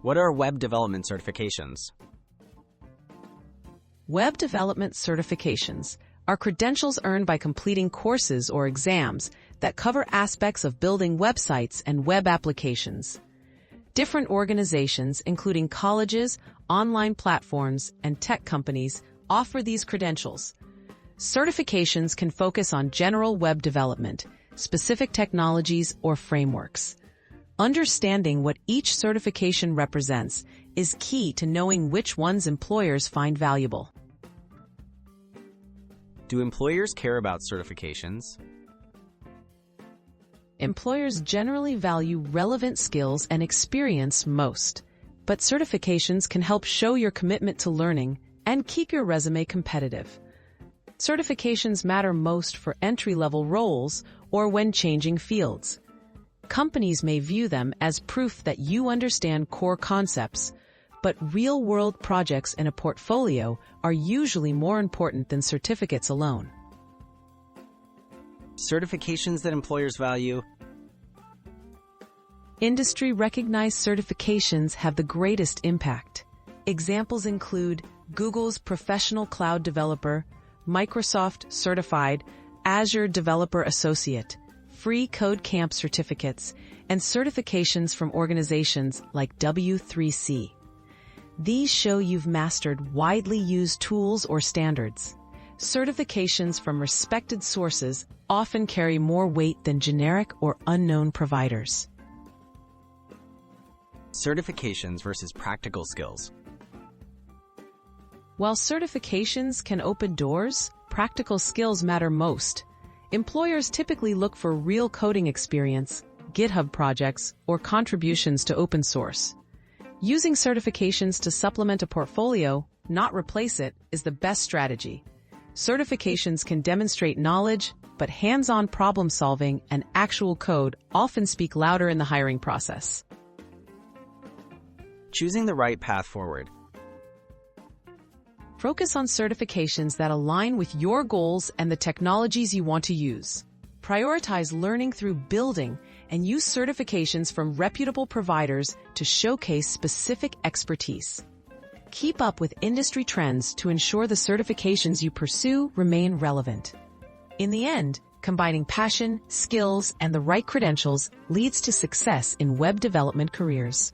What are web development certifications? Web development certifications are credentials earned by completing courses or exams that cover aspects of building websites and web applications. Different organizations, including colleges, online platforms, and tech companies, offer these credentials. Certifications can focus on general web development, specific technologies, or frameworks. Understanding what each certification represents is key to knowing which ones employers find valuable. Do employers care about certifications? Employers generally value relevant skills and experience most, but certifications can help show your commitment to learning and keep your resume competitive. Certifications matter most for entry-level roles or when changing fields. Companies may view them as proof that you understand core concepts, but real-world projects in a portfolio are usually more important than certificates alone. Certifications that employers value? Industry-recognized certifications have the greatest impact. Examples include Google's Professional Cloud Developer, Microsoft Certified, Azure Developer Associate, freeCodeCamp certificates, and certifications from organizations like W3C. These show you've mastered widely used tools or standards. Certifications from respected sources often carry more weight than generic or unknown providers. Certifications versus practical skills. While certifications can open doors, practical skills matter most. Employers typically look for real coding experience, GitHub projects, or contributions to open source. Using certifications to supplement a portfolio, not replace it, is the best strategy. Certifications can demonstrate knowledge, but hands-on problem-solving and actual code often speak louder in the hiring process. Choosing the right path forward. Focus on certifications that align with your goals and the technologies you want to use. Prioritize learning through building and use certifications from reputable providers to showcase specific expertise. Keep up with industry trends to ensure the certifications you pursue remain relevant. In the end, combining passion, skills, and the right credentials leads to success in web development careers.